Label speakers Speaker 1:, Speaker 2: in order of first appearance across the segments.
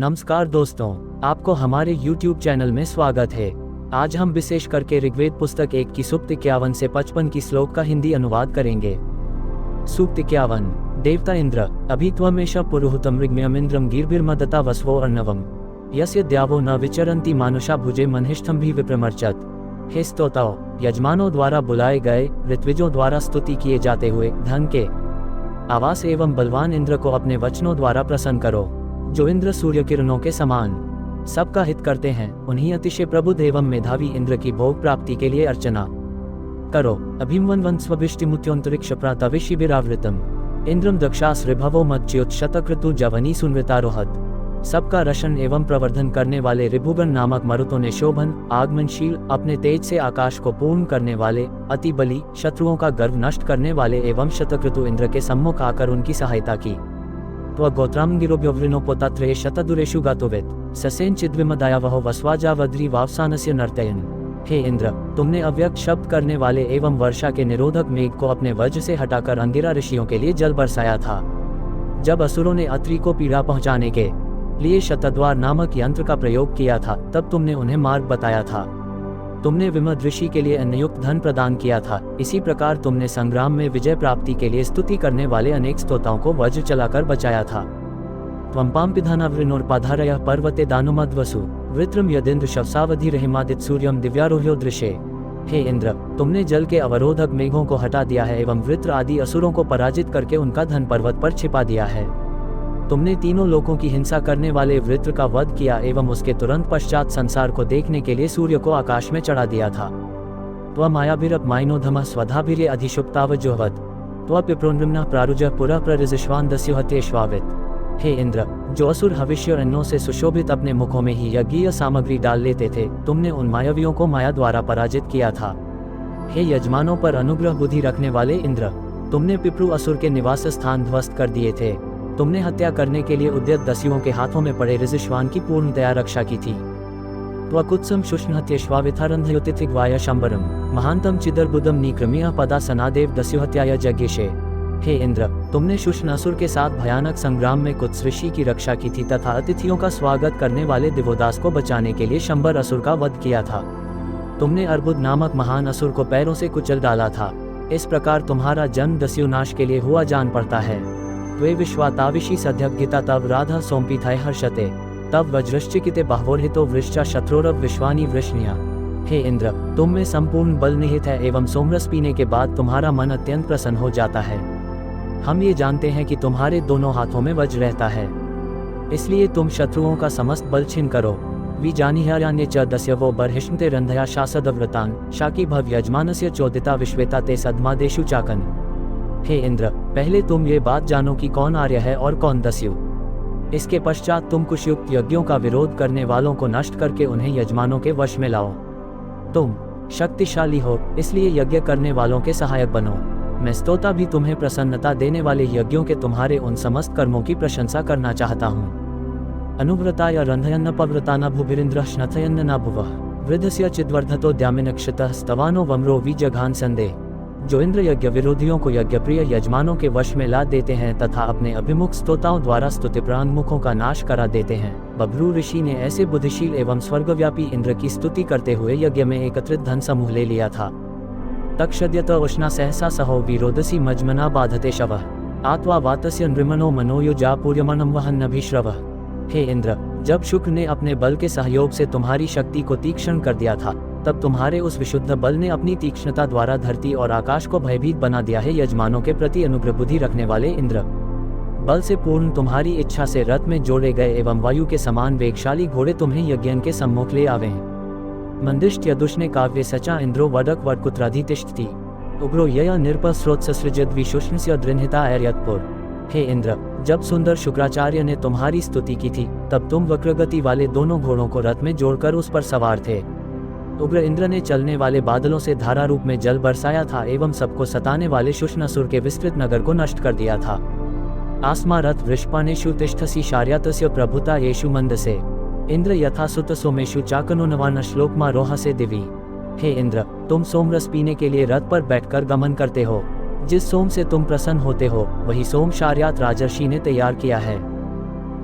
Speaker 1: नमस्कार दोस्तों, आपको हमारे YouTube चैनल में स्वागत है। आज हम विशेष करके ऋग्वेद पुस्तक 1 की सूक्त 51 से 55 की श्लोक का हिंदी अनुवाद करेंगे। सूक्त 51। देवता इंद्र अभि त्वमेष पुरुहूतम ऋग्म्यम इंद्रम गीर्भिर्मदता वस्वो अर्णवम यस्य द्यावो न विचरन्ति मानुषा भुजे मनहिष्ठम भी विप्रमर्चत। हे स्तोताओ, यजमानों द्वारा बुलाए गए ऋत्विजों द्वारा स्तुति किए जाते हुए धन के आवास एवं बलवान इंद्र को अपने वचनों द्वारा प्रसन्न करो, जो इंद्र सूर्य किरणों के समान सबका हित करते हैं। उन्हीं अतिशय प्रबुद्ध एवं मेधावी इंद्र की भोग प्राप्ति के लिए अर्चना करो। अभिमन्वन स्वभिष्टिमुत्योन्तरिक्ष प्रातविशिविरावृतम इंद्रम दक्षास ऋभवो मच्युत शतक्रतु जवनी सुनृतारोहत। सबका रशन एवं प्रवर्धन करने वाले ऋभुगण नामक मरुतों ने शोभन आगमनशील अपने तेज से आकाश को पूर्ण करने वाले अति बली शत्रुओं का गर्व नष्ट करने वाले एवं शतक्रतु इंद्र के सम्मुख आकर उनकी सहायता की। त्वगोत्रांगिरोभ्यवृणोपोतात्रेय शतदुरेषु गातोवेत ससेन चिद्विमदाया वहो वस्वाजावद्री वावसानस्य नर्तयन। हे इंद्र, तुमने अव्यक्त शब्द करने वाले एवं वर्षा के निरोधक मेघ को अपने वज्र से हटाकर अंगिरा ऋषियों के लिए जल बरसाया था। जब असुरों ने अत्रि को पीड़ा पहुंचाने के लिए शतद्वार नामक यंत्र का प्रयोग किया था, तब तुमने उन्हें मार्ग बताया था। तुमने विमद ऋषि के लिए अन्नयुक्त धन प्रदान किया था। इसी प्रकार तुमने संग्राम में विजय प्राप्ति के लिए स्तुति करने वाले अनेक स्तोताओं को वज्र चलाकर बचाया था। त्वंपाम पिधानावृणोर्पाधारयः पर्वते दानुमद्वसु वृत्रम यदिन्द्र शवसावधि रहिमादित सूर्यम दिव्यारोह्यो दृशे। हे इंद्र, तुमने जल के अवरोधक मेघों को हटा दिया है एवं वृत्र आदि असुरों को पराजित करके उनका धन पर्वत पर छिपा दिया है। तुमने तीनों लोकों की हिंसा करने वाले वृत्र का वध किया एवं उसके तुरंत पश्चात संसार को देखने के लिए सूर्य को आकाश में चढ़ा दिया था। त्वमायाभिरपमायनोधमः स्वधाभिरे अधिशुप्तावजोहवत् त्वपिप्रोन्नृम्नः प्रारुजः पुरः प्ररिजश्वान्दस्युहत्येष्वावित्। हे इंद्र, जो असुर हविष्य अन्नों से सुशोभित अपने मुखों में ही यज्ञीय सामग्री डाल लेते थे, तुमने उन मायावियों को माया द्वारा पराजित किया था। हे यजमानों पर अनुग्रह बुद्धि रखने वाले इंद्र, तुमने पिपरू असुर के निवास स्थान ध्वस्त कर दिए थे। तुमने हत्या करने के लिए उद्यत दस्युओं के हाथों में पड़े रिजिश्वान की पूर्णतया रक्षा की थी। त्वकुत्सम शुष्णहत्येष्वाविथारन्धयोतिथिग्वाय शंबरम महांतम चिदर्बुदम निक्रम्य पदा सनादेव दस्युहत्याय जज्ञेशे। हे इंद्र, तुमने शुष्णासुर के साथ भयानक संग्राम में कुत्स ऋषि की रक्षा की थी तथा अतिथियों का स्वागत करने वाले दिवोदास को बचाने के लिए शंबर असुर का वध किया था। तुमने अर्बुद नामक महान असुर को पैरों से कुचल डाला था। इस प्रकार तुम्हारा जन्म दस्युनाश के लिए हुआ जान पड़ता है। त्वे विश्वाताविषि सद्यज्ञिता तव राधा सोमपीथाय हर्षते तव वज्रश्चिकिते बाह्वोर्हितो वृश्चा शत्रोरव विश्वानी वृष्णिया। हे इंद्र, तुम में संपूर्ण बल निहित है एवं सोमरस पीने के बाद तुम्हारा मन अत्यंत प्रसन्न हो जाता है। हम ये जानते हैं कि तुम्हारे दोनों हाथों में वज्र रहता है, इसलिए तुम शत्रुओं का समस्त बल छिन करो। विजानीहार्यान्ये च दस्यवो बर्हिष्णुते रंधया शासदव्रतान शाकी भव यजमानस्य चोदिता विश्वेता ते सद्मादेषु चाकन। हे इंद्र, पहले तुम ये बात जानो कि कौन आर्य है और कौन दस्यु। इसके पश्चात तुम कुशयुक्त यज्ञों का विरोध करने वालों को नष्ट करके उन्हें यजमानों के वश में लाओ। तुम शक्तिशाली हो, इसलिए यज्ञ करने वालों के सहायक बनो। मैं स्तोता भी तुम्हें प्रसन्नता देने वाले यज्ञों के तुम्हारे उन समस्त कर्मों की प्रशंसा करना चाहता हूँ। अनुव्रताय रंधयन्न पव्रताना भूभिरिंद्र श्नथयन्न ना भुवः वृद्धस्य चिद्वर्धतो द्यामिनक्षतः स्तवानो वम्रो विजघान संदे। जो इंद्र यज्ञ विरोधियों को यज्ञप्रिय यजमानों के वश में ला देते हैं तथा अपने अभिमुख स्तोताओं द्वारा स्तुतिप्रांग मुखों का नाश करा देते हैं। बभ्रू ऋषि ने ऐसे बुद्धिशील एवं स्वर्गव्यापी इंद्र की स्तुति करते हुए यज्ञ में एकत्रित धन समूह ले लिया था। तक्षद्यत उष्णा सहसा सहो विरोधसी मज्मना बाधते शवः आत्वा वातस्य नृमनो मनोयुजा पूर्यमनम वहन नभिश्रवः। हे इंद्र, जब शुक्र ने अपने बल के सहयोग से तुम्हारी शक्ति को तीक्ष्ण कर दिया था, तब तुम्हारे उस विशुद्ध बल ने अपनी तीक्ष्णता द्वारा धरती और आकाश को भयभीत बना दिया है। यजमानों के प्रति अनुग्रह बुद्धि रखने वाले इंद्र, बल से पूर्ण तुम्हारी इच्छा से रथ में जोड़े गए एवं वायु के समान वेगशाली घोड़े तुम्हें यज्ञ के सम्मुख ले आवे हैं। मंदिष्ट यदुष्णे काव्य सचा इंद्रो वडक वडकुत्राधितिष्ठति उग्रो यया निर्पस्रोत्सृजद विशुष्णस्य दृढ़ता ऐर्यत्पुर। हे इंद्र, जब सुंदर शुक्राचार्य ने तुम्हारी स्तुति की थी, तब तुम वक्रगति वाले दोनों घोड़ों को रथ में जोड़कर उस पर सवार थे। उग्र इंद्र ने चलने वाले बादलों से धारा रूप में जल बरसाया था एवं सबको सताने वाले शुष्णासुर के विस्तृत नगर को नष्ट कर दिया था। आस्मा रथ वृषपानेषु तिष्ठसि शार्यातस्य प्रभुता येषु मंदसे इंद्र यथा सुत सोमेषु चाकनो नवान श्लोकमा रोहसे दिवी। हे इंद्र, तुम सोमरस पीने के लिए रथ पर बैठकर गमन करते हो। जिस सोम से तुम प्रसन्न होते हो, वही सोम शार्यात राजर्षि ने तैयार किया है।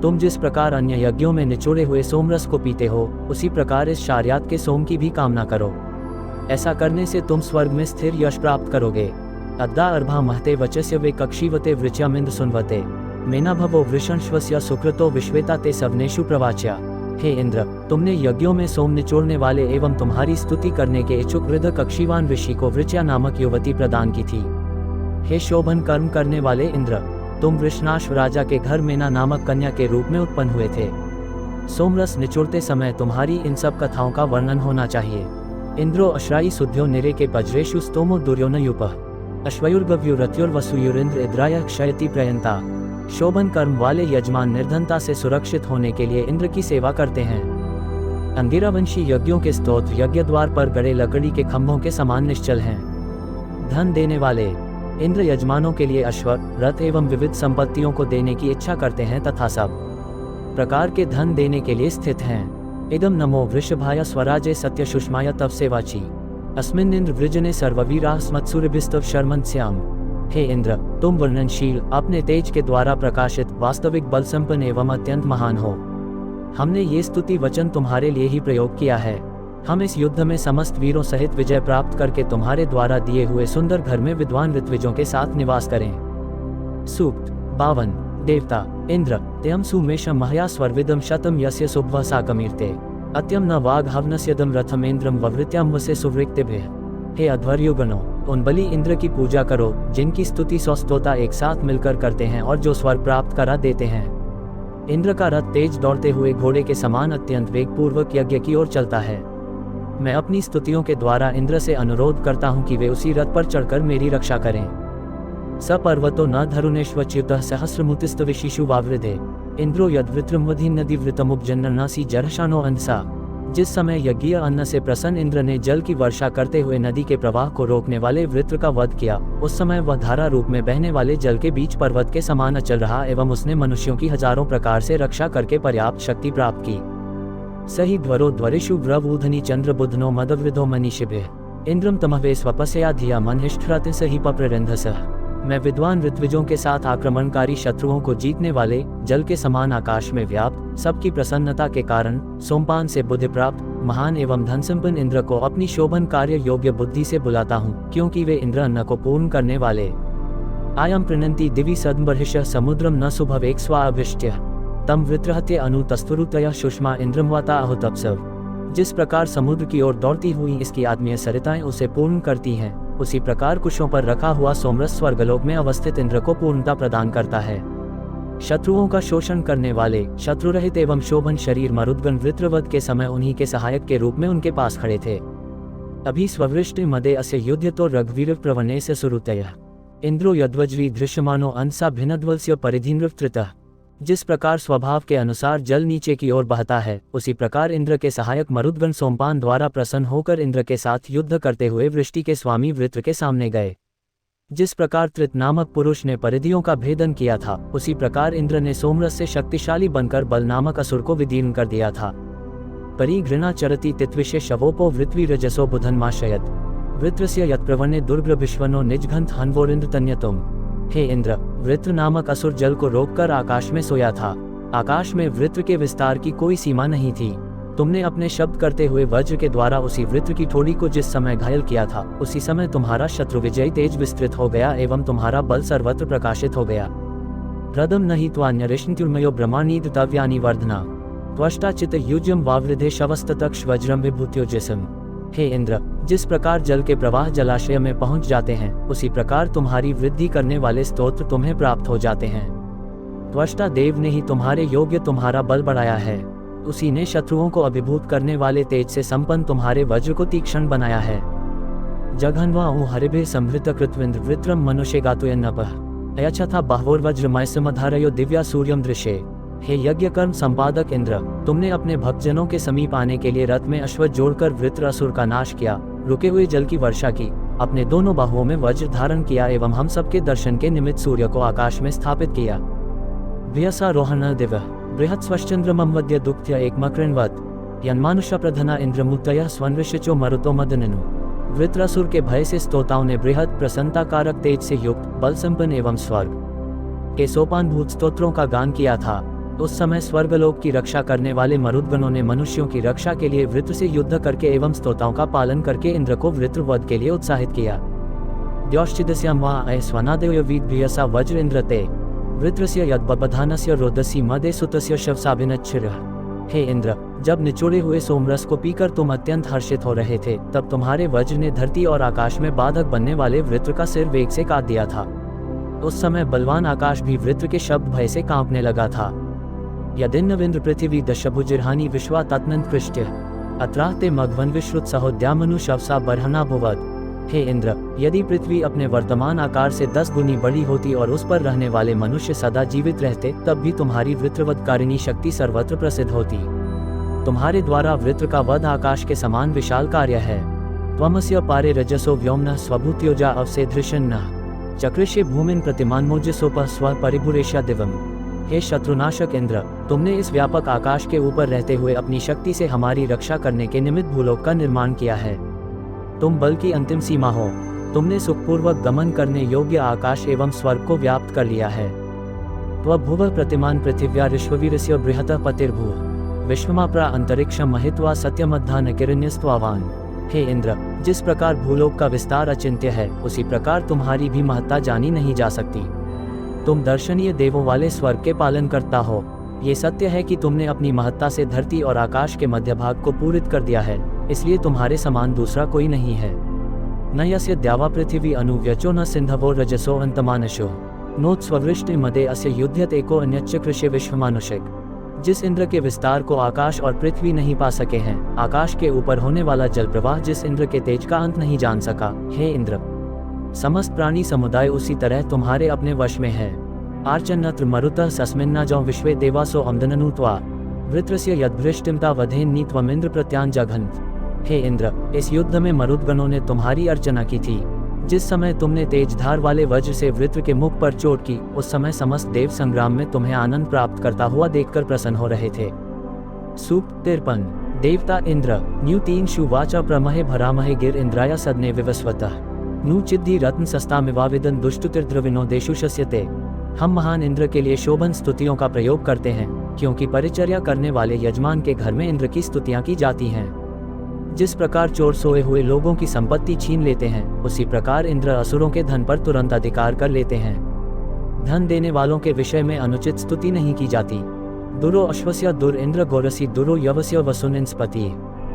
Speaker 1: तुम जिस प्रकार अन्य यज्ञों में निचोड़े हुए सोमरस को पीते हो, उसी प्रकार इस शार्यात के सोम की भी कामना करो। ऐसा करने से तुम स्वर्ग में स्थिर यश प्राप्त करोगे। अद्दा अर्भा महते वचस्य वे कक्षीवते वृच्यामिंद सुनवते मेना भवो वृषंश्वस्य सुकृतो विश्वेता ते सवनेषु प्रवाच्या। हे इंद्र, तुमने यज्ञों में सोम निचोड़ने वाले एवं तुम्हारी स्तुति करने के इच्छुक वृद्ध कक्षीवान ऋषि को वृच्या नामक युवती प्रदान की थी। हे शोभन कर्म करने वाले इंद्र, तुम वृषणाश्व राजा के घर मेना नामक कन्या के रूप में उत्पन्न हुए थे। सोमरस निचोड़ते समय तुम्हारी इन सब कथाओं का वर्णन होना चाहिए। इंद्रो अश्राई सुध्यो निरे के पज्रेशु स्तोमो दुर्योनयुपः अश्वयुर्गव्युरत्युर्वसुयुरिंद्र इद्राय क्षयति प्रयंता। शोभन कर्म वाले यजमान निर्धनता से सुरक्षित होने के लिए इंद्र की सेवा करते हैं। अंगिरावंशी यज्ञों के स्तोत्र यज्ञ द्वार पर गड़े लकड़ी के खंभों के समान निश्चल हैं। धन देने वाले इंद्र यजमानों के लिए अश्व, रथ एवं विविध संपत्तियों को देने की इच्छा करते हैं तथा सब प्रकार के धन देने के लिए स्थित हैं। इदम नमो वृषभाय स्वराजे सत्य सुषमाय तव सेवाची अस्मिन् इंद्र वृजने सर्ववीराः स्मत्सुरभिस्तव शर्मन्स्याम। हे इंद्र, तुम वर्णनशील, अपने तेज के द्वारा प्रकाशित, वास्तविक बल संपन्न एवं अत्यंत महान हो। हमने ये स्तुति वचन तुम्हारे लिए ही प्रयोग किया है। हम इस युद्ध में समस्त वीरों सहित विजय प्राप्त करके तुम्हारे द्वारा दिए हुए सुंदर घर में विद्वान ऋत्विजों के साथ निवास करें। सूक्त 52। देवता इंद्र, त्यम सुमेशम महया स्वर्विदम शतम यस्य सुभ्वः साकमीर्ते अत्यम न वाग हवनस्यदम रथमेन्द्रम ववृत्याम वसे सुवृक्तिभिः। हे अध्वर्युगणों, उन बलि इंद्र की पूजा करो जिनकी स्तुति 100 स्तोता एक साथ मिलकर करते हैं और जो स्वर्ग प्राप्त करा देते हैं। इंद्र का रथ तेज दौड़ते हुए घोड़े के समान अत्यंत वेगपूर्वक यज्ञ की ओर चलता है। मैं अपनी स्तुतियों के द्वारा इंद्र से अनुरोध करता हूँ कि वे उसी रथ पर चढ़कर मेरी रक्षा करें। स पर्वतो न धरुनेष्वच्युतः सहस्रमुतिस्तविशिशु वावृधे इंद्रो यद्वृत्रमवधि नदी वृतमुपजन्ननासी जरशानो अंसा। जिस समय यज्ञीय अन्न से प्रसन्न इंद्र ने जल की वर्षा करते हुए नदी के प्रवाह को रोकने वाले वृत्र का वध किया, उस समय वह धारा रूप में बहने वाले जल के बीच पर्वत के समान अचल रहा एवं उसने मनुष्यों की हजारों प्रकार से रक्षा करके पर्याप्त शक्ति प्राप्त की। सही ध्वरो ध्वरिषु ब्रवूधनी चंद्र बुधनो मदवृधो मनीषिभिः इंद्रम तमहवे स्वपस्या धिया मनहिष्ठ्रति सही पप्ररंधसः। मैं विद्वान ऋत्विजों के साथ आक्रमणकारी शत्रुओं को जीतने वाले, जल के समान आकाश में व्याप्त, सबकी प्रसन्नता के कारण सोमपान से बुद्धि प्राप्त, महान एवं धनसंपन्न इंद्र को अपनी शोभन कार्य योग्य बुद्धि से बुलाता हूँ, क्योंकि वे इंद्र अन्न को पूर्ण करने वाले। आयम प्रणंति दिवि सद्बर्हिषः समुद्रम न सुभवेक् स्वाभिष्ट्य तम वृत्रहत्य अनुतस्तुरुतया सुषमा इंद्रमवाता अहुतप्सव। जिस प्रकार समुद्र की ओर दौड़ती हुई इसकी आत्मीय सरिताएं उसे पूर्ण करती हैं, उसी प्रकार कुशों पर रखा हुआ सोमरस स्वर्गलोक में अवस्थित इंद्र को पूर्णता प्रदान करता है। शत्रुओं का शोषण करने वाले, शत्रु रहित एवं शोभन शरीर मरुद्गण वृत्रवध के समय उन्हीं के सहायक के रूप में उनके पास खड़े थे। अभी स्ववृष्टि मदे अस्य युद्ध तो रघुवीर प्रवणे से सुरुतयः इंद्रो यद्वज्वी दृश्यमानो अंसा भिन्नध्वल्स्य परिधीनृतः। जिस प्रकार स्वभाव के अनुसार जल नीचे की ओर बहता है, उसी प्रकार इंद्र के सहायक मरुद्गण सोमपान द्वारा प्रसन्न होकर इंद्र के साथ युद्ध करते हुए वृष्टि के स्वामी वृत्र के सामने गए। जिस प्रकार त्रित नामक पुरुष ने परिधियों का भेदन किया था, उसी प्रकार इंद्र ने सोमरस से शक्तिशाली बनकर बल नामक असुर को विदीर्ण कर दिया था। परिघृणा चरति तित्विषे शवोपो वृत्वी रजसो बुधन्माशयत् वृत्रस्य यत्प्रवणे दुर्ग्रभिश्वनो निजघंत हन्वोरिंद्र तन्यतुम। हे इंद्र, वृत्र नामक असुर जल को रोककर आकाश में सोया था। आकाश में वृत्र के विस्तार की कोई सीमा नहीं थी। तुमने अपने शब्द करते हुए वज्र के द्वारा उसी वृत्र की ठोड़ी को जिस समय घायल किया था, उसी समय तुम्हारा शत्रु विजयी तेज विस्तृत हो गया एवं तुम्हारा बल सर्वत्र प्रकाशित हो गया। हृदम नहि त्वान्यरिष्णत्युर्मयो ब्रह्माणीद तव्यानि वर्धना त्वष्टाचित युज्यम वावृधे शवस्ततक्ष वज्रम विभूत्योजसम। हे इंद्र, जिस प्रकार जल के प्रवाह जलाशय में पहुंच जाते हैं, उसी प्रकार तुम्हारी वृद्धि करने वाले स्तोत्र तुम्हें प्राप्त हो जाते हैं। त्वष्टा देव ने ही तुम्हारे योग्य तुम्हारा बल बढ़ाया है। उसी ने शत्रुओं को अभिभूत करने वाले तेज से संपन्न तुम्हारे वज्र को तीक्ष्ण बनाया है। जघन्वा हरिभे संभृत कृत्विंद्र वृत्रम मनुष्य गातुयन्नपः अयच्छथा बाहोर्वज्रमय समधारयो दिव्या सूर्यम दृश्ये। हे यज्ञ कर्म संपादक इंद्र, तुमने अपने भक्तजनों के समीप आने के लिए रथ में अश्व जोड़कर वृत्र असुर का नाश किया, रुके हुए जल की वर्षा की, अपने दोनों बाहुओं में वज्र धारण किया एवं हम सबके दर्शन के निमित्त सूर्य को आकाश में स्थापित किया। व्यसारोहण दिव्य बृहत् स्वश्चंद्रमं वद्य दुक्त्य एक मकृण्वत् यन्मानुष प्रधना इंद्रमुक्तयः स्वनृषिचो मरुतो मदननु। वृत्रासुर के भय से स्तोताओं ने बृहत् प्रसन्नता कारक तेज से युक्त, बल संपन्न एवं स्वर्ग के सोपानभूत स्तोत्रों का गान किया था। उस समय स्वर्गलोक की रक्षा करने वाले मरुद्गणों ने मनुष्यों की रक्षा के लिए वृत्र से युद्ध करके एवं स्तोताओं का पालन करके इंद्र को वृत्रवध के लिए उत्साहित किया। द्यौश्चिदस्यां वा स्वनादेवयवीद्भियसा वज्र इंद्रते वृत्रस्य यद्बबधानस्य रोदसी मदे सुतस्य शवसाभिनच्छिरः। हे इंद्र, जब निचोड़े हुए सोमरस को पीकर तुम अत्यंत हर्षित हो रहे थे, तब तुम्हारे वज्र ने धरती और आकाश में बाधक बनने वाले वृत्र का सिर वेग से काट दिया था। उस समय बलवान आकाश भी वृत्र के शब्द भय से कांपने लगा था। यदिन्नविंद्र पृथ्वी दशभुजिर्हानि विश्वा तत्नंद पृष्ठ अत्राहते मघवन विश्रुत सहोद्यामनु शवसा बरहना भुवद। हे इंद्र, यदि पृथ्वी अपने वर्तमान आकार से 10 गुनी बड़ी होती और उस पर रहने वाले मनुष्य सदा जीवित रहते, तब भी तुम्हारी वृत्रवधकारिणी शक्ति सर्वत्र प्रसिद्ध होती। तुम्हारे द्वारा वृत्र का वध आकाश के समान विशाल कार्य है। त्वमस्य पारे रजसो व्योम्नः स्वभूत्योजा अवसेदृशन्नः चक्रिष्ये भूमिन प्रतिमान्मोजसोपः स्व परिभुरेष्या दिवम्। हे शत्रुनाशक इंद्र, तुमने इस व्यापक आकाश के ऊपर रहते हुए अपनी शक्ति से हमारी रक्षा करने के निमित्त भूलोक का निर्माण किया है। तुम बल की अंतिम सीमा हो। तुमने सुखपूर्वक गमन करने योग्य आकाश एवं स्वर्ग को व्याप्त कर लिया है। त्वभुवः प्रतिमान पृथिव्या ऋष्ववीरस्य बृहतः पतिर्भुवः विश्वमाप्रा अंतरिक्षं महित्वा सत्यमद्धा किरण्यस्त्वावान्। हे इंद्र, जिस प्रकार भूलोक का विस्तार अचिंत्य है, उसी प्रकार तुम्हारी भी महत्ता जानी नहीं जा सकती। तुम दर्शनीय देवों वाले स्वर्ग के पालन करता हो। ये सत्य है कि तुमने अपनी महत्ता से धरती और आकाश के मध्य भाग को पूरित कर दिया है, इसलिए तुम्हारे समान दूसरा कोई नहीं है। न यस्य द्यावा पृथिवी अनुव्यचो न सिंधवो रजसो अंतमानशो नोत्स्ववृष्टि मदे अस्य युध्यत एको अन्यच्च कृष्य विश्वमानुषिक। जिस इंद्र के विस्तार को आकाश और पृथ्वी नहीं पा सके हैं, आकाश के ऊपर होने वाला जल प्रवाह जिस इंद्र के तेज का अंत नहीं जान सका, हे इंद्र, समस्त प्राणी समुदाय उसी तरह तुम्हारे अपने वश में है। आर्चन्नत्र मरुतः सस्मिन्नाजौ विश्वे देवासो अमदननुत्वा वृत्रस्य यद्भृष्टिमता वधेन्नी त्वमिंद्र प्रत्यांजघन्त। हे इंद्र, इस युद्ध में मरुद्गणों ने तुम्हारी अर्चना की थी। जिस समय तुमने तेजधार वाले वज्र से वृत्र के मुख पर चोट की, उस समय समस्त देव संग्राम में तुम्हें आनंद प्राप्त करता हुआ देखकर प्रसन्न हो रहे थे। सूक्त 53। देवता इंद्र न्यू 3 शुवाचा प्रमहे भरामहे गिर इंद्राया सदने विवस्वतः नु चिद्धि रत्न सस्तामिवाविदन दुष्टुतिर्द्रविनो देशु शस्यते। हम महान इंद्र के लिए शोभन स्तुतियों का प्रयोग करते हैं, क्योंकि परिचर्या करने वाले यजमान के घर में इंद्र की स्तुतियां की जाती हैं। जिस प्रकार चोर सोए हुए लोगों की संपत्ति छीन लेते हैं, उसी प्रकार इंद्र असुरों के धन पर तुरंत अधिकार कर लेते हैं। धन देने वालों के विषय में अनुचित स्तुति नहीं की जाती। दुरो अश्वस्य दुर इंद्र गोरसी दुरो यवस्य वसुनिन्स्पति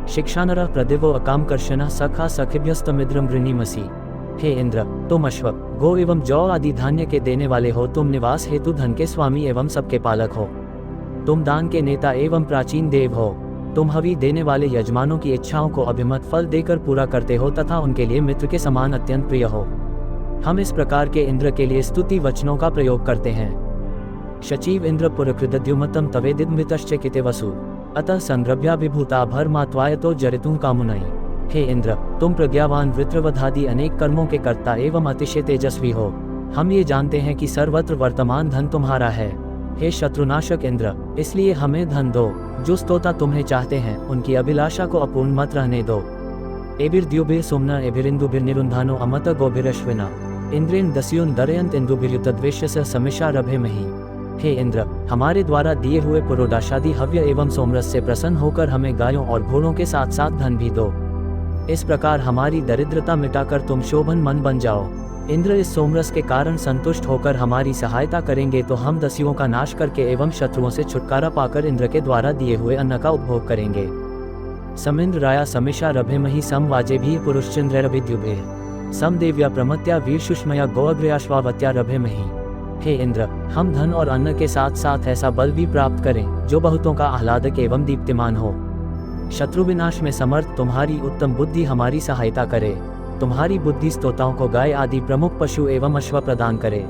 Speaker 1: शिक्षानरः प्रदिवो अकामकर्षणः सखा सखिभ्यस्तमिद्रम गृणीमसि। हे इंद्र, तुम अश्व, गो एवं जौ आदि धान्य के देने वाले हो। तुम निवास हेतु धन के स्वामी एवं सबके पालक हो। तुम दान के नेता एवं प्राचीन देव हो। तुम हवि देने वाले यजमानों की इच्छाओं को अभिमत फल देकर पूरा करते हो तथा उनके लिए मित्र के समान अत्यंत प्रिय हो। हम इस प्रकार के इंद्र के लिए स्तुति वचनों का प्रयोग करते हैं। शचीव इंद्र पुरकृद्युमतम तवेदिदमितश्च किते वसु अतः संग्रभ्याभिभूता भरमात्वायतो जरितुं कामुनई। हे इंद्र, तुम प्रज्ञावान वृत्रवधादि अनेक कर्मों के कर्ता एवं अतिशय तेजस्वी हो। हम ये जानते हैं कि सर्वत्र वर्तमान धन तुम्हारा है। हे शत्रुनाशक इंद्र, इसलिए हमें धन दो। जो स्तोता तुम्हें चाहते हैं, उनकी अभिलाषा को अपूर्ण मत रहने दो। एभिर्द्युभिः सुम्ना एभिरिन्दुभिर्निरुन्धानो अमत गोभिरश्विना इंद्रेण दस्युन दरयंत इंदुभिर्युतद्वेष्यस्य समिषारभेमहि। हे इंद्र, हमारे द्वारा दिए हुए पुरोडाशादि हव्य एवं सोमरस से प्रसन्न होकर हमें गायों और घोड़ों के साथ साथ धन भी दो। इस प्रकार हमारी दरिद्रता मिटाकर तुम शोभन मन बन जाओ। इंद्र इस सोमरस के कारण संतुष्ट होकर हमारी सहायता करेंगे तो हम दस्युओं का नाश करके एवं शत्रुओं से छुटकारा पाकर इंद्र के द्वारा दिए हुए अन्न का उपभोग करेंगे। समिंद्र राया समिषा रभेमहि सम वाजेभिः पुरुषचंद्रैरभिद्युभिः सम देव्या प्रमत्या वीरशुष्मया गोअग्रयाश्वावत्या रभेमहि। हे इंद्र, हम धन और अन्न के साथ साथ ऐसा बल भी प्राप्त करें जो बहुतों का आह्लादक एवं दीप्तिमान हो। शत्रु विनाश में समर्थ तुम्हारी उत्तम बुद्धि हमारी सहायता करे। तुम्हारी बुद्धि स्तोताओं को गाय आदि प्रमुख पशु एवं अश्व प्रदान करे।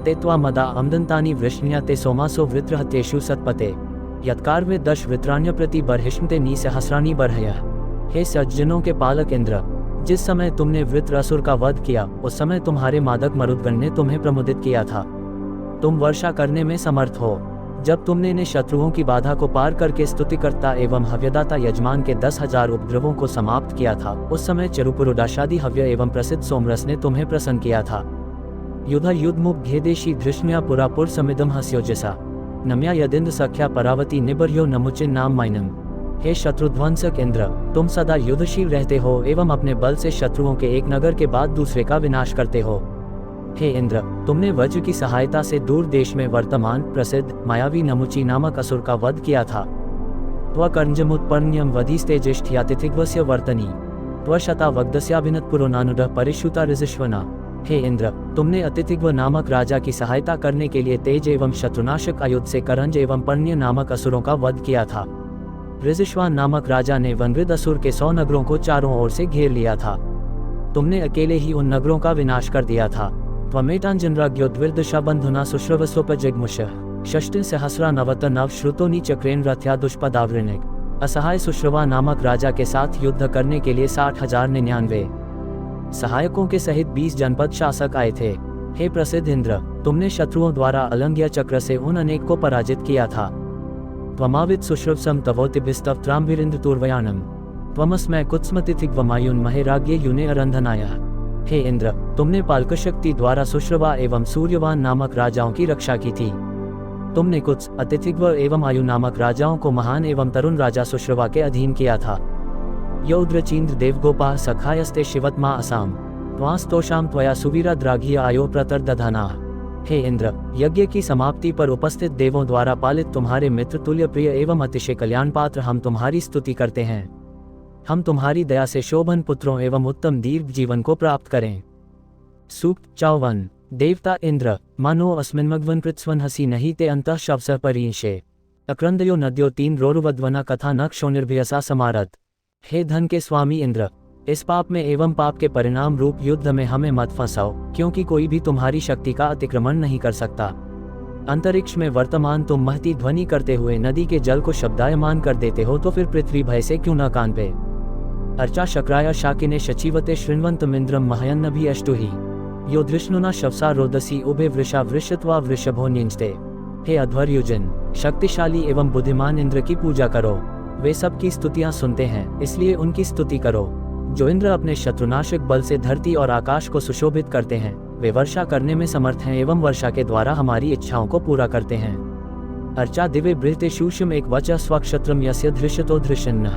Speaker 1: ते त्वा मदा अमदंतानि वृष्ण्या ते सोमासो वृत्रहत्येषु सत्पते यत्कारवे 10 वृत्राण्य प्रति बर्हिष्मते निसहस्राणि बर्हयः। हे सज्जनों के पालक इंद्र, जिस समय तुमने वृत्र असुर का वध किया, उस समय तुम्हारे मादक मरुद्गण ने तुम्हें प्रमुदित किया था। तुम वर्षा करने में समर्थ हो। जब तुमने ने शत्रुओं की बाधा को पार करके स्तुतिकर्ता एवं हव्यदाता यजमान के 10,000 उपद्रवों को समाप्त किया था, उस समय चरुपुरुडाशादि हव्य एवं प्रसिद्ध सोमरस ने तुम्हें प्रसन्न किया था। युद्ध युद्धमुप घेदेशी धृष्ण्या पुरापुर समिदम हस्योजसा नम्या यदिंद्र सख्या परावती निबर्यो नमुचिन नाम माइनम। हे शत्रुध्वंसक इंद्र, तुम सदा युद्धशील रहते हो एवं अपने बल से शत्रुओं के एक नगर के बाद दूसरे का विनाश करते हो। हे इंद्र, तुमने वज्र की सहायता से दूर देश में वर्तमान प्रसिद्ध मायावी नमुची नामक असुर का वध किया था। त्वकर्णजमुत्पर्ण्यम वधिस्तेजिष्ठ्यातिथिग्वस्य वर्तनी त्वशता वग्दस्याभिनतपुरोनानुदः परिश्रुता ऋजिष्वना। हे इंद्र, तुमने अतिथिग्व नामक राजा की सहायता करने के लिए तेज एवं शत्रुनाशक आयुध से करंज एवं पर्ण्य नामक असुरों का वध किया था। ऋजिष्वान नामक राजा ने वनृद असुर के 100 नगरों को चारों ओर से घेर लिया था। तुमने अकेले ही उन नगरों का विनाश कर दिया था। त्वमेतांजनराज्ञोद्विर्दशा बंधुना सुश्रवस्वोपजग्मुषः षष्टिं सहस्रा नवत नव श्रुतोनि चक्रेन रथ्या दुष्पदावृणिक। असहाय सुश्रवा नामक राजा के साथ युद्ध करने के लिए 60,099 सहायकों के सहित 20 जनपद शासक आए थे। हे प्रसिद्ध इंद्र, तुमने शत्रुओं द्वारा अलंघ्य चक्र से उन अनेक को पराजित किया था। त्वमावित सुश्रवसम तवोतिभिस्तवत्राम्भिरिंद्र तुर्वयानम त्वमस्मै कुत्स्मतिथिग्वमायुन महेराग्ये युने अरंधनाय। हे इंद्र, तुमने पालक शक्ति द्वारा सुश्रवा एवं सूर्यवान नामक राजाओं की रक्षा की थी। तुमने कुत्स, अतिथिग्व एवं आयु नामक राजाओं को महान एवं तरुण राजा सुश्रवा के अधीन किया था। यौद्रचीन्द्र देवगोपाः सखायस्ते शिवत्मा असाम त्वास्तोषाम त्वया सुवीरा द्राघिय आयो प्रतर्दधाना। हे इंद्र, यज्ञ की समाप्ति पर उपस्थित देवों द्वारा पालित तुम्हारे मित्र तुल्य प्रिय एवं अतिशय कल्याण पात्र हम तुम्हारी स्तुति करते हैं। हम तुम्हारी दया से शोभन पुत्रों एवं उत्तम दीर्घ जीवन को प्राप्त करें। सूक्त 54। देवता इंद्र, मानो अस्मिन्मग्वन पृत्स्वन हसी नहीं ते अंतः शवसः परींशे अक्रंदयो नद्यो 3 रोरुवद्वना कथा न क्षोनिर्भयसा समारत। हे धन के स्वामी इंद्र, इस पाप में एवं पाप के परिणाम रूप युद्ध में हमें मत फंसाओ, क्योंकि कोई भी तुम्हारी शक्ति का अतिक्रमण नहीं कर सकता। अंतरिक्ष में वर्तमान तुम महती ध्वनि करते हुए नदी के जल को शब्दायमान कर देते हो, तो फिर पृथ्वी भय से क्यों न कांपे। अर्चा शक्राय शाकिने शचीवते शृण्वन्तमिन्द्रम महयन्नभि अष्टुहि यो धृष्णुना शवसा रोदसी उभे वृषा वृषत्वा वृषभो निंजते। हे अध्वर्युजन, शक्तिशाली एवं बुद्धिमान इंद्र की पूजा करो। वे सबकी स्तुतियां सुनते हैं, इसलिए उनकी स्तुति करो। जो इंद्र अपने शत्रुनाशक बल से धरती और आकाश को सुशोभित करते हैं, वे वर्षा करने में समर्थ हैं एवं वर्षा के द्वारा हमारी इच्छाओं को पूरा करते हैं। अर्चा दिवे बृहते शूष्म एक वच स्वक्षत्रम यस्य धृष्यतो धृष्यन्न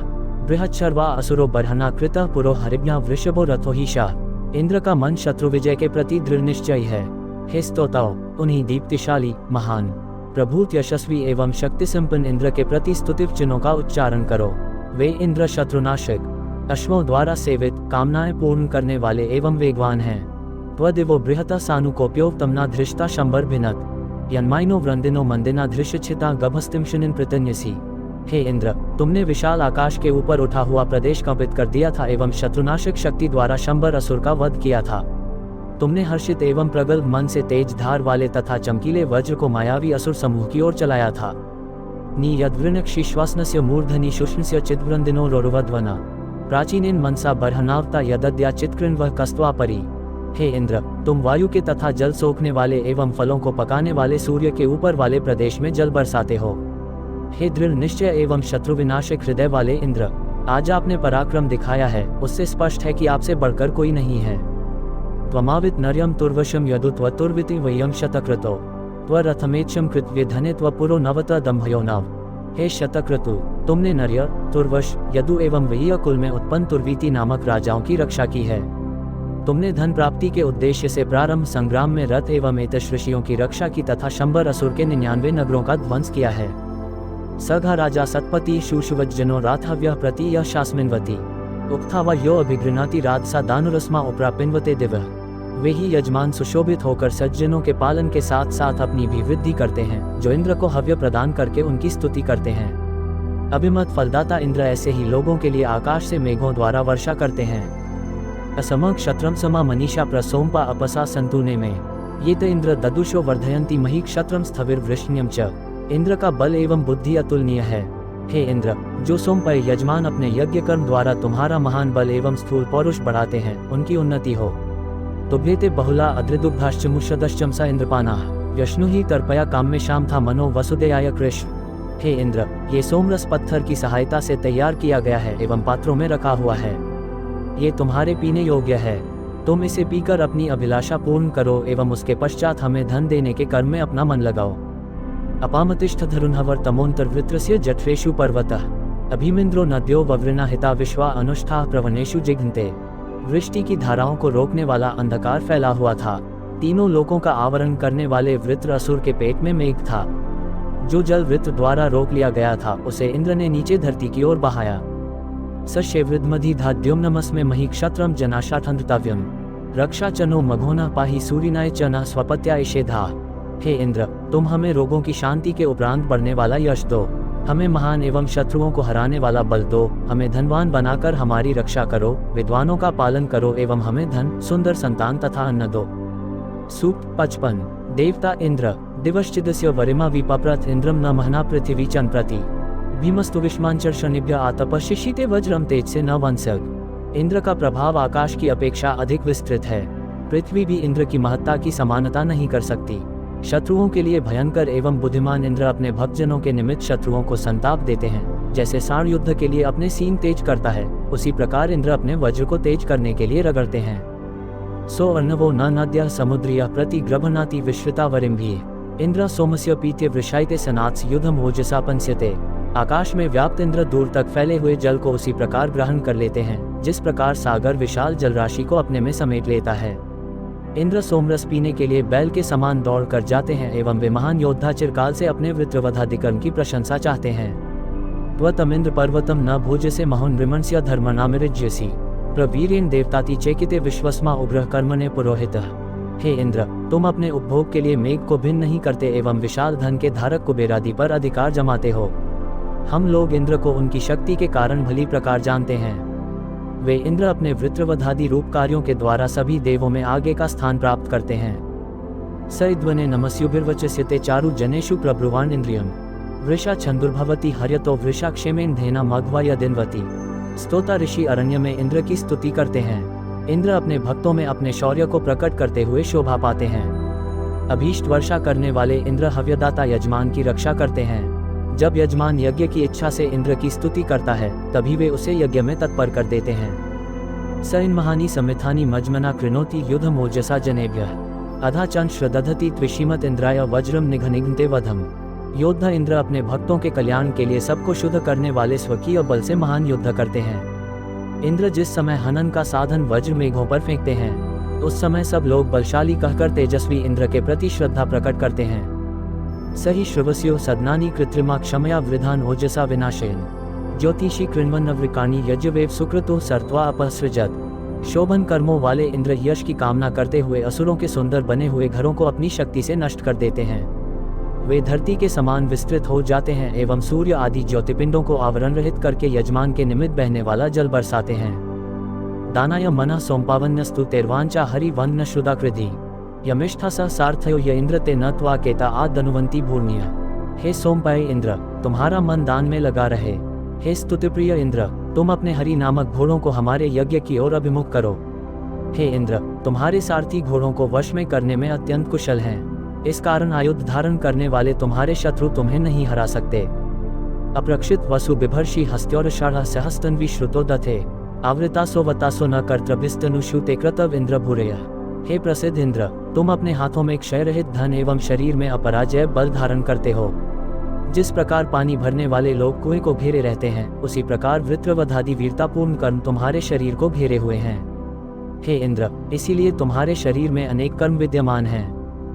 Speaker 1: बृहच्छर्वा असुरो बर्हना कृतः पुरो हरिभ्या वृषभो रथो हीशा। इंद्र का मन शत्रु विजय के प्रति दृढ़ निश्चय है। हे स्तोताओ, उन्हीं दीप्तिशाली, महान, प्रभूत, यशस्वी एवं शक्ति संपन्न इंद्र के प्रति स्तुति चिन्हों का उच्चारण करो। वे इंद्र शत्रुनाशक, अश्वों द्वारा सेवित, कामनाएं पूर्ण करने वाले एवं वेगवान हैं। त्वदिवो बृहता सानुकोप्यो तमना धृष्टा शंबर भिनत यन्माइनो वृंदिनो मंदिना धृष्यच्छिता गभस्तिमशनिन प्रतन्यसी। हे इंद्र, तुमने विशाल आकाश के ऊपर उठा हुआ प्रदेश कंपित कर दिया था एवं शत्रुनाशक शक्ति द्वारा शंबर असुर का वध किया था। तुमने हर्षित एवं प्रगल्भ मन से तेज धार वाले तथा चमकीले वज्र को मायावी असुर समूह की ओर चलाया था। नी यद्वृणक्षिश्वासनस्य मूर्धनि शुष्णस्य चिद्वृंदिनो रोरुवध्वना प्राचीनेन मनसा बर्हनावता यदद्या चित्कृन वह कस्त्वा परी। हे इंद्र, तुम वायु के तथा जल सोखने वाले एवं फलों को पकाने वाले सूर्य के ऊपर वाले प्रदेश में जल बरसाते हो। हे दृढ़ निश्चय एवं शत्रु विनाशक हृदय वाले इंद्र, आज आपने पराक्रम दिखाया है, उससे स्पष्ट है कि आपसे बढ़कर कोई नहीं है। त्वमावित नर्यम तुर्वशम यदु त्वतुर्विति वयम शतक्रतो त्वरथमेच्छम कृत्वे धने त्वपुरो नवत दम्भयो नव। हे शतक्रतु, तुमने नर्य, तुर्वश, यदु एवं वय्य कुल में उत्पन्न तुर्वीति नामक राजाओं की रक्षा की है। तुमने धन प्राप्ति के उद्देश्य से प्रारंभ संग्राम में रथ एवं एतश ऋषियों की रक्षा की तथा शंबर असुर के 99 नगरों का ध्वंस किया है। सघा राजा सतपति शूशुवज्जनो राथव्य प्रति यह शास्मिन्वती उक्थावा यो अभिगृणाति राधसा दानुरस्मा उपरापिन्वते दिव्य। वे ही यजमान सुशोभित होकर सज्जनों के पालन के साथ साथ अपनी भी वृद्धि करते हैं, जो इंद्र को हव्य प्रदान करके उनकी स्तुति करते हैं। अभिमत फलदाता इंद्र ऐसे ही लोगों के लिए आकाश से मेघों द्वारा वर्षा करते हैं। असम क्षत्रम समा मनीषा प्रसोम्पा अपसा संतुने में ये त इंद्र ददुषो वर्धयन्ति मही क्षत्रम स्थविर वृष्ण्यम च। इंद्र का बल एवं बुद्धि अतुलनीय है। हे इंद्र, जो सोमपय यजमान अपने यज्ञ कर्म द्वारा तुम्हारा महान बल एवं स्थूल पौरुष बढ़ाते हैं, उनकी उन्नति हो। तुभ्येते बहुला अद्रिदुग्धाश्चमुषदश्चमसा इंद्रपाना व्यश्नु ही तर्पया काम में शाम था मनो वसुदेयाय कृष्ण। हे इंद्र, ये सोमरस पत्थर की सहायता से तैयार किया गया है एवं पात्रों में रखा हुआ है। ये तुम्हारे पीने योग्य है। तुम इसे पीकर अपनी अभिलाषा पूर्ण करो एवं उसके पश्चात हमें धन देने के कर्म में अपना मन लगाओ। अपामतिष्ठधरुन्हवर तमोन्तर्वृत्रस्य जठरेषु पर्वतः अभिमिन्द्रो नद्यो ववृणा हिता विश्वा अनुष्ठा प्रवनेषु जिघ्नते। वृष्टि की धाराओं को रोकने वाला अंधकार फैला हुआ था। तीनों लोकों का आवरण करने वाले वृत्र असुर के पेट में मेघ था। जो जल वृत्र द्वारा रोक लिया गया था उसे इंद्र ने नीचे धरती की ओर बहाया। सशेवृद्मधिधाद्युम्नमस्मे मही क्षत्रम जनाशाठंधतव्यम रक्षा चनो मघोना पाही सूर्यनाय चना स्वपत्या इषेधा। हे इंद्र, तुम हमें रोगों की शांति के उपरांत बढ़ने वाला यश दो, हमें महान एवं शत्रुओं को हराने वाला बल दो, हमें धनवान बनाकर हमारी रक्षा करो, विद्वानों का पालन करो एवं हमें धन, सुंदर संतान तथा अन्न दो। सूक्त 55। देवता इंद्र दिवश्चिदस्य वरिमा विपप्रथ इंद्रम न महना पृथ्वी चन प्रति भीमस्तु विष्मांचर शनिभ्य आतपशिशीते वज्रम तेज से न वंसग। इंद्र का प्रभाव आकाश की अपेक्षा अधिक विस्तृत है। पृथ्वी भी इंद्र की महत्ता की समानता नहीं कर सकती। शत्रुओं के लिए भयंकर एवं बुद्धिमान इंद्र अपने भक्तजनों के निमित्त शत्रुओं को संताप देते हैं। जैसे साण युद्ध के लिए अपने सींग तेज करता है, उसी प्रकार इंद्र अपने वज्र को तेज करने के लिए रगड़ते हैं। सो अर्णवो न नद्या समुद्रिया प्रति ग्रभनाति विश्रिता वरिम्भी इंद्र सोमस्य पीत्य वृषायते सनात्स युद्धम ओजसा पंस्यते। आकाश में व्याप्त इंद्र दूर तक फैले हुए जल को उसी प्रकार ग्रहण कर लेते हैं जिस प्रकार सागर विशाल जलराशि को अपने में समेट लेता है। इंद्र सोमरस पीने के लिए बैल के समान दौड़ कर जाते हैं एवं वे महान योद्धा चिरकाल से अपने वृत्रवधाधिकर्म की प्रशंसा चाहते हैं। त्वतमिंद्र पर्वतम न भोजसे महोन रिमंस्य धर्मनामिज्यसी प्रवीरेण देवताति चेकिते विश्वस्मा उग्रह कर्मणे पुरोहितः। हे इंद्र, तुम अपने उपभोग के लिए मेघ को भिन्न नहीं करते एवं विशाल धन के धारक कुबेरादि पर अधिकार जमाते हो। हम लोग इंद्र को उनकी शक्ति के कारण भली प्रकार जानते हैं। वे इंद्र अपने वृत्रवधादि रूप कार्यों के द्वारा सभी देवों में आगे का स्थान प्राप्त करते हैं। स इद्वने नमस्युभिर्वचस्यते चारु जनेषु प्रब्रुवाण इंद्रियम वृषा छंदुर्भवती हर्यतो वृषा क्षेमेन धेना मघ्वा दिनवती। स्तोता ऋषि अरण्य में इंद्र की स्तुति करते हैं। इंद्र अपने भक्तों में अपने शौर्य को प्रकट करते हुए शोभा पाते हैं। अभीष्ट वर्षा करने वाले इंद्र हव्यदाता यजमान की रक्षा करते हैं। जब यजमान यज्ञ की इच्छा से इंद्र की स्तुति करता है तभी वे उसे यज्ञ में तत्पर कर देते हैं। स इन महानी समिथानी मजमना कृणोति युद्धम ओजसा जनेभ्यः अधा चंश्र दधति त्विषीमत इंद्राय वज्रम निघनिघ्नते वधम। योद्धा इंद्र अपने भक्तों के कल्याण के लिए सबको शुद्ध करने वाले स्वकीय बल से महान युद्ध करते हैं। इंद्र जिस समय हनन का साधन वज्र मेघों पर फेंकते हैं उस समय सब लोग बलशाली कहकर तेजस्वी इंद्र के प्रति श्रद्धा प्रकट करते हैं। सही श्रवस्यो सदनानी कृत्रिमा क्षमया वृधान ओजसा विनाशयन ज्योतिषी कृण्वन्नवृकाणी यज्ञवेव सुकृतो सर्त्वा अपसृजत। शोभन कर्मों वाले इंद्र यश की कामना करते हुए असुरों के सुंदर बने हुए घरों को अपनी शक्ति से नष्ट कर देते हैं। वे धरती के समान विस्तृत हो जाते हैं एवं सूर्य आदि ज्योतिपिंडों को आवरण रहित करके यजमान के निमित्त बहने वाला जल बरसाते हैं। दानाय मनः सोमपावन्यस्तु तेर्वांचा हरि वन्न श्रुदाकृधि यमिष्ठा स सार्थयो य इंद्र ते न त्वा केता आदनुवंती भूर्णिय। हे सोमपाय इंद्र, तुम्हारा मन दान में लगा रहे। हे स्तुतिप्रिय इंद्र, तुम अपने हरि नामक घोड़ों को हमारे यज्ञ की ओर अभिमुख करो। हे इंद्र, तुम्हारे सारथी घोड़ों को वश में करने में अत्यंत कुशल हैं। इस कारण आयुध धारण करने वाले तुम्हारे शत्रु तुम्हें नहीं हरा सकते। अप्रक्षित वसु बिभर्षि हस्त्योरषाढ़ सहस्तन्वी श्रुतो दथे आवृतासो वतासो न कर्तभिस्तनुषुते कृतव इंद्र भूरय। हे प्रसिद्ध इंद्र, तुम अपने हाथों में क्षय रहित धन एवं शरीर में अपराजय बल धारण करते हो। जिस प्रकार पानी भरने वाले लोग कुएं को घेरे रहते हैं उसी प्रकार वृत्रवधादि वीरतापूर्ण कर्म तुम्हारे शरीर को घेरे हुए हैं। हे इंद्र, इसीलिए तुम्हारे शरीर में अनेक कर्म विद्यमान हैं।